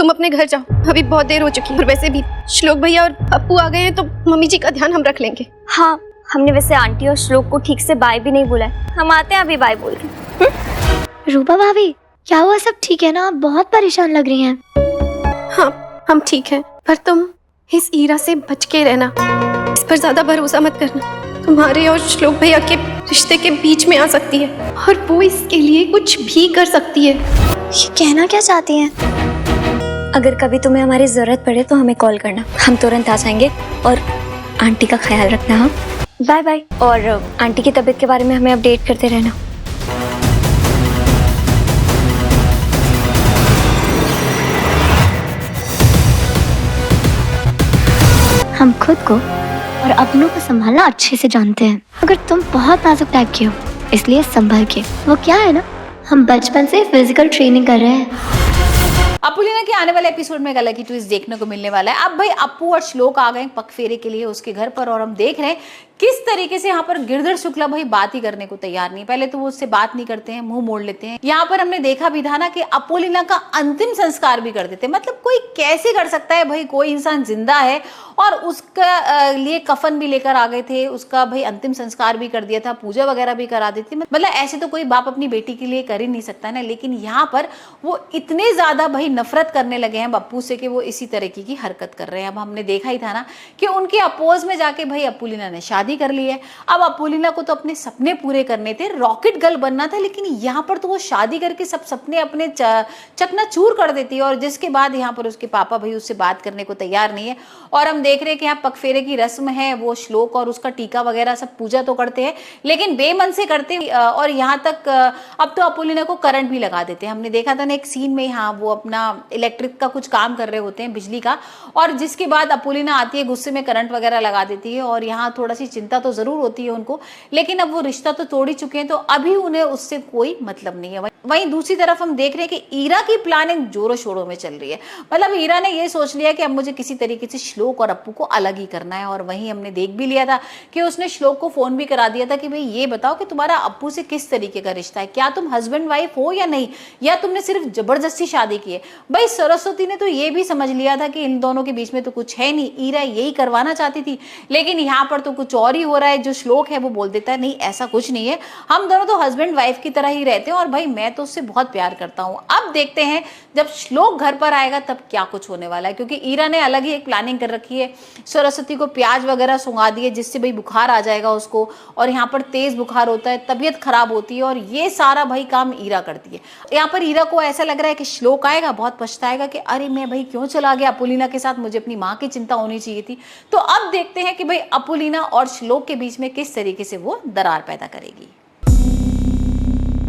तुम अपने घर जाओ, अभी बहुत देर हो चुकी है। और वैसे भी श्लोक भैया और अप्पू आ गए हैं तो मम्मी जी का ध्यान हम रख लेंगे। हाँ, हमने वैसे आंटी और श्लोक को ठीक से बाय भी नहीं बोला है। हम आते हैं अभी बाय बोल के। रूपा भाभी, क्या हुआ? सब ठीक है ना? आप बहुत परेशान लग रही हैं। हाँ, हम ठीक हैं, पर तुम इस ईरा से बच के रहना। इस पर ज्यादा भरोसा मत करना। तुम्हारे और श्लोक भैया के रिश्ते के बीच में आ सकती है और वो इसके लिए कुछ भी कर सकती है। ये कहना क्या चाहती हैं? अगर कभी तुम्हें हमारी जरूरत पड़े तो हमें कॉल करना, हम तुरंत आ जाएंगे। और आंटी का ख्याल रखना। हाँ, बाय बाय। और आंटी की तबीयत के बारे में हमें अपडेट करते रहना। हम खुद को और अपनों को संभालना अच्छे से जानते हैं। अगर तुम बहुत नाजुक टाइप की हो, इसलिए संभल के। वो क्या है ना, हम बचपन से फिजिकल ट्रेनिंग कर रहे हैं। अपुलीना के आने वाले एपिसोड में एक अलग ही ट्विस्ट देखने को मिलने वाला है। अब भाई अप्पू और श्लोक आ गए पगफेरे के लिए उसके घर पर, और हम देख रहे हैं किस तरीके से यहाँ पर गिरधर शुक्ला भाई बात ही करने को तैयार नहीं। पहले तो वो उससे बात नहीं करते हैं, मुंह मोड़ लेते हैं। यहाँ पर हमने देखा भी था ना कि अपुलीना का अंतिम संस्कार भी कर देते। मतलब कोई कैसे कर सकता है भाई, कोई इंसान जिंदा है और उसका लिए कफन भी लेकर आ गए थे, उसका भाई अंतिम संस्कार भी कर दिया था, पूजा वगैरह भी करा दी थी। मतलब ऐसे तो कोई बाप अपनी बेटी के लिए कर ही नहीं सकता ना। लेकिन यहाँ पर वो इतने ज्यादा भाई नफरत करने लगे हैं अप्पू से कि वो इसी तरीके की हरकत कर रहे हैं। अब हमने देखा ही था ना कि उनके अपोज में जाके भाई अपुलीना ने शादी कर ली है। अब अपुलीना को तो अपने सपने पूरे करने थे, रॉकेट गर्ल बनना था, लेकिन यहाँ पर तो वो शादी करके सब सपने अपने चकनाचूर कर देती है। और जिसके बाद यहाँ पर उसके पापा भाई उससे बात करने को तैयार नहीं है। और हम देख रहे हैं कि यहाँ पगफेरे की रस्म है, वो श्लोक और उसका टीका वगैरह सब पूजा तो करते हैं लेकिन बेमन से करते हैं। और यहाँ तक अब तो अपुलीना को करंट भी लगा देते हैं। हमने देखा था ना एक सीन में, हाँ, वो अपना इलेक्ट्रिक का कुछ काम कर रहे होते हैं, बिजली का, और जिसके बाद अपुलीना आती है, गुस्से में करंट वगैरह लगा देती है। और यहाँ थोड़ा सी चिंता तो जरूर होती है उनको, लेकिन अब वो रिश्ता तो तोड़ ही चुके हैं तो अभी उन्हें उससे कोई मतलब नहीं है। वहीं दूसरी तरफ हम देख रहे हैं कि ईरा की प्लानिंग जोरों शोरों में चल रही है। मतलब ईरा ने ये सोच लिया कि अब मुझे किसी तरीके से श्लोक और अप्पू को अलग ही करना है। और वहीं हमने देख भी लिया था कि उसने श्लोक को फोन भी करा दिया था कि भाई ये बताओ कि तुम्हारा अप्पू से किस तरीके का रिश्ता है, क्या तुम हस्बैंड वाइफ हो या नहीं, या तुमने सिर्फ जबरदस्ती शादी की है। भाई सरस्वती ने तो ये भी समझ लिया था कि इन दोनों के बीच में तो कुछ है नहीं, ईरा यही करवाना चाहती थी। लेकिन यहाँ पर तो कुछ और ही हो रहा है। जो श्लोक है वो बोल देता है नहीं ऐसा कुछ नहीं है, हम दोनों तो हस्बैंड वाइफ की तरह ही रहते हैं और भाई मैं तो उससे बहुत प्यार करता हूँ। अब देखते हैं जब श्लोक घर पर आएगा तब क्या कुछ होने वाला है, क्योंकि ईरा ने अलग ही एक प्लानिंग कर रखी है। सरस्वती को प्याज वगैरह सुंघा दिए जिससे भाई बुखार आ जाएगा उसको, और यहाँ पर तेज बुखार होता है, तबीयत खराब होती है, और ये सारा भाई काम ईरा करती है। यहाँ पर ईरा को ऐसा लग रहा है कि श्लोक आएगा, बहुत पछताएगा कि अरे मैं भाई क्यों चला गया अपुलीना के साथ, मुझे अपनी माँ की चिंता होनी चाहिए थी। तो अब देखते हैं कि भाई अपुलीना और श्लोक के बीच में किस तरीके से वो दरार पैदा करेगी।